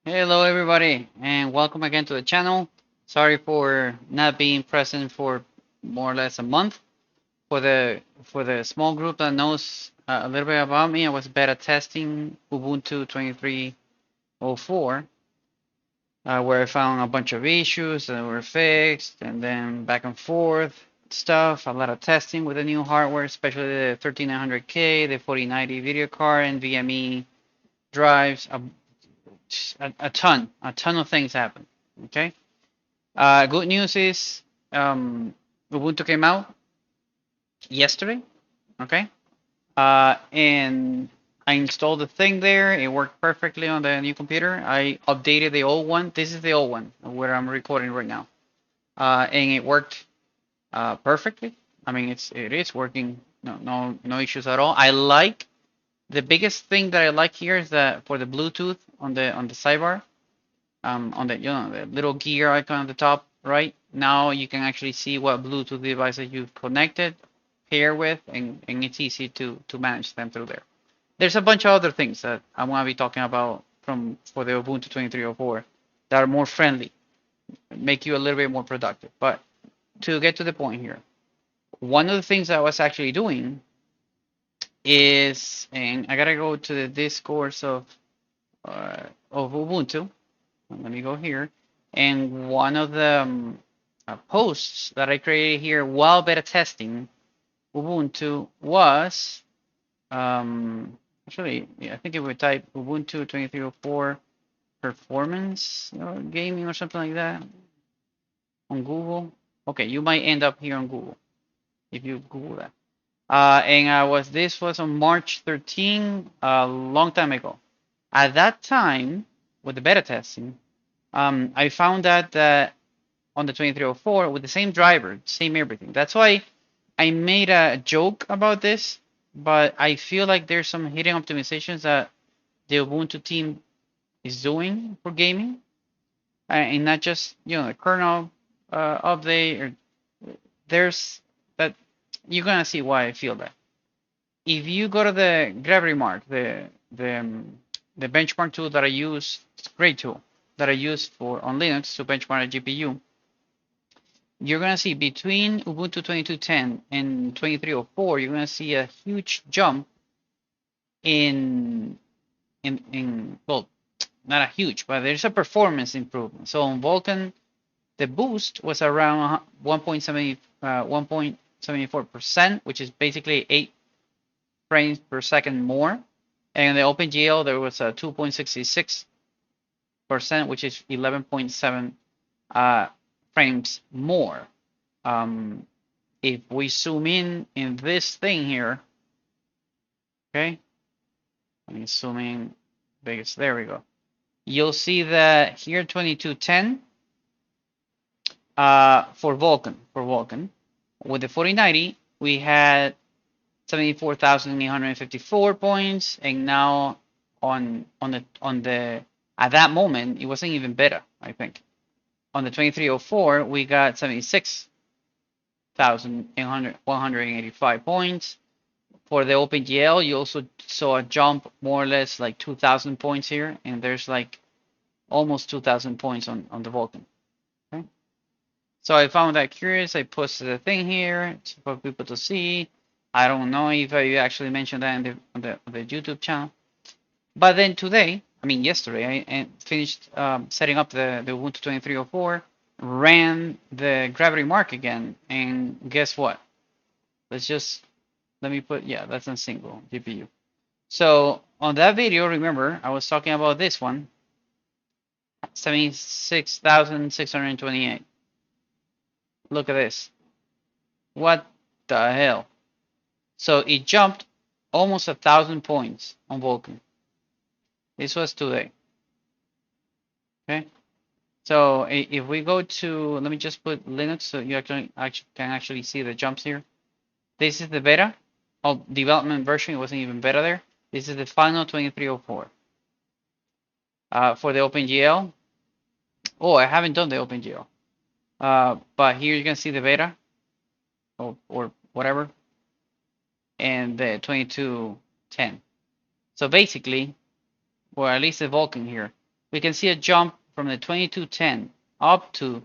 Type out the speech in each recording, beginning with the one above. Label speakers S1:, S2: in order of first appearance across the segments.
S1: Hello everybody and welcome again to the channel. Sorry for not being present for more or less a month. For the small group that knows a little bit about me, I was beta testing Ubuntu 23.04, where I found a bunch of issues that were fixed, and then back and forth stuff, a lot of testing with the new hardware, especially the 13900K, the 4090 video card, and NVMe drives, a ton of things happen. Okay. Good news is Ubuntu came out yesterday. Okay. And I installed the thing there. It worked perfectly on the new computer. I updated the old one. This is the old one where I'm recording right now. And it worked perfectly. I mean, it is working. No issues at all. I like the biggest thing that I like here is that for the Bluetooth on the sidebar, on the little gear icon at the top right. Now you can actually see what Bluetooth devices you've connected, pair with, and it's easy to manage them through there. There's a bunch of other things that I'm going to be talking about for the Ubuntu 23.04 that are more friendly, make you a little bit more productive. But to get to the point here, one of the things I was actually doing is, and I gotta go to the discourse of Ubuntu. Let me go here. And one of the posts that I created here while beta testing Ubuntu was actually, yeah, I think if we type Ubuntu 23.04 performance or gaming or something like that on Google. Okay, you might end up here on Google if you Google that. And this was on March 13, a long time ago. At that time, with the beta testing, I found that on the 2304 with the same driver, same everything. That's why I made a joke about this, but I feel like there's some hidden optimizations that the Ubuntu team is doing for gaming, and not just the kernel update. Or there's that you're gonna see why I feel that. If you go to the gravity mark, the benchmark tool that I use, it's a great tool that I use for on Linux to benchmark a GPU. You're gonna see between Ubuntu 22.10 and 23.04, you're gonna see a huge jump in well, not a huge, but there's a performance improvement. So on Vulkan, the boost was around 1.74%, which is basically 8 frames per second more. And the OpenGL, there was a 2.66%, which is 11.7 frames more. If we zoom in this thing here, okay, let me zoom in biggest. There we go. You'll see that here 2210 for Vulkan. With the 4090, we had 74,854 points, and now on the at that moment it wasn't even better. I think on the 2304 we got 76,185 points. For the OpenGL, you also saw a jump more or less like 2,000 points here, and there's like almost 2,000 points on the Vulkan. Okay, so I found that curious. I posted a thing here for people to see. I don't know if I actually mentioned that on the YouTube channel. But then today, I mean yesterday, I finished setting up the Ubuntu 2304, ran the gravity mark again, and guess what? Let me put, yeah, that's a single GPU. So on that video, remember, I was talking about this one, 76,628. Look at this. What the hell? So it jumped almost 1,000 points on Vulkan. This was today. Okay. So if we go to, let me just put Linux so you can actually see the jumps here. This is the beta. Oh, development version, it wasn't even beta there. This is the final 2304. For the OpenGL. Oh, I haven't done the OpenGL. But here you can see the beta or whatever, and the 2210. So basically, or at least the Vulkan here, we can see a jump from the 2210 up to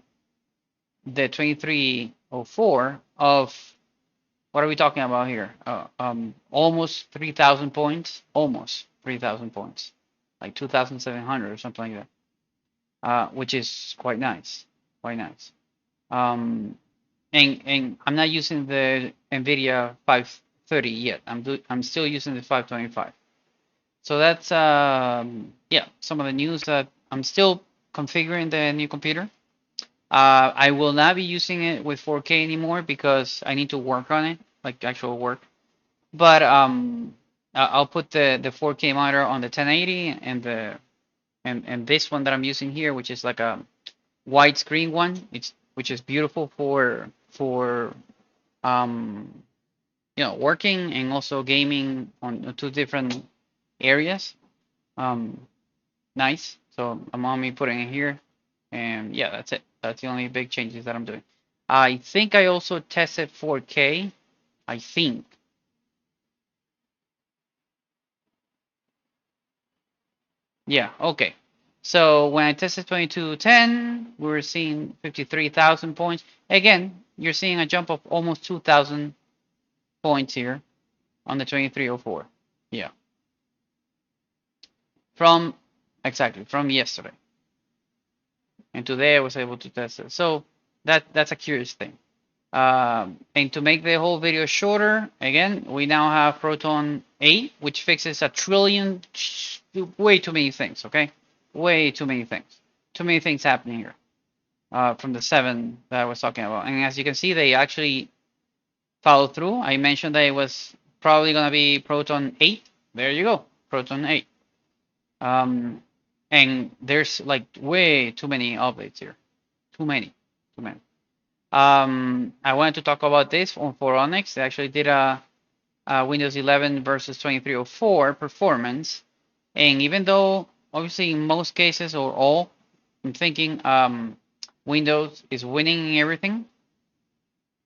S1: the 2304 of, what are we talking about here? Almost 3,000 points, almost 3,000 points, like 2,700 or something like that, which is quite nice, quite nice. And I'm not using the Nvidia 530 yet. I'm still using the 525. So that's yeah, some of the news that I'm still configuring the new computer. I will not be using it with 4K anymore because I need to work on it, like actual work. But I'll put the 4K monitor on the 1080 and and this one that I'm using here, which is like a widescreen one, which is beautiful for working and also gaming on two different areas. Nice. So I'm only putting it here, and yeah, that's it. That's the only big changes that I'm doing. I think I also tested 4K. I think. Yeah, okay. So when I tested 2210, we were seeing 53,000 points. Again, you're seeing a jump of almost 2,000 points here on the 2304. Yeah. From, exactly, from yesterday. And today I was able to test it. So that's a curious thing. And to make the whole video shorter, again, we now have Proton 8, which fixes a trillion, way too many things, okay? Way too many things. Too many things happening here from the 7 that I was talking about. And as you can see, they actually followed through. I mentioned that it was probably going to be Proton 8. There you go, Proton 8. And there's like way too many updates here. Too many. Too many. I wanted to talk about this for Onyx. They actually did a Windows 11 versus 2304 performance. And even though, obviously, in most cases or all, I'm thinking Windows is winning in everything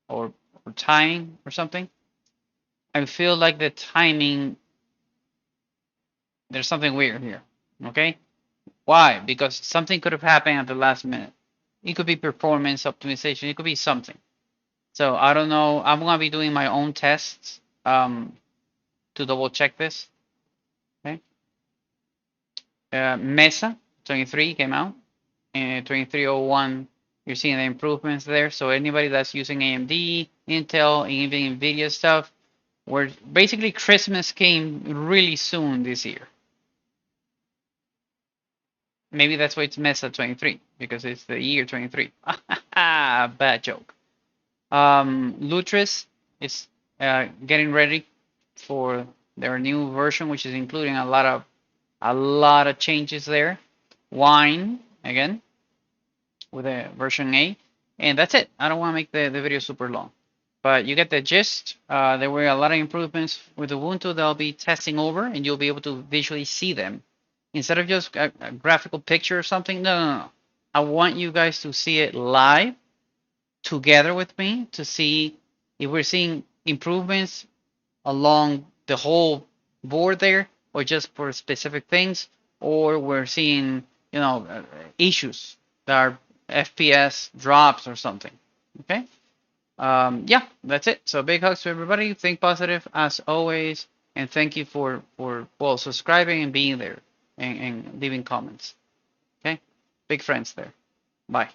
S1: or tying or something, I feel like the timing, there's something weird here. Okay? Why? Because something could have happened at the last minute. It could be performance optimization. It could be something. So I don't know. I'm gonna be doing my own tests to double check this. Okay. Mesa 23 came out, and 2301. You're seeing the improvements there. So anybody that's using AMD, Intel, and even Nvidia stuff, where basically Christmas came really soon this year. Maybe that's why it's Mesa 23, because it's the year 23. Bad joke. Lutris is getting ready for their new version, which is including a lot of changes there. Wine again with a version 8, and that's it. I don't want to make the video super long, but you get the gist. There were a lot of improvements with Ubuntu that I'll be testing over, and you'll be able to visually see them instead of just a graphical picture or something. No. I want you guys to see it live together with me to see if we're seeing improvements along the whole board there, or just for specific things, or we're seeing issues that are FPS drops or something. Okay. Yeah, that's it. So big hugs to everybody. Think positive as always, and thank you for subscribing and being there and leaving comments. Okay, big friends there. Bye.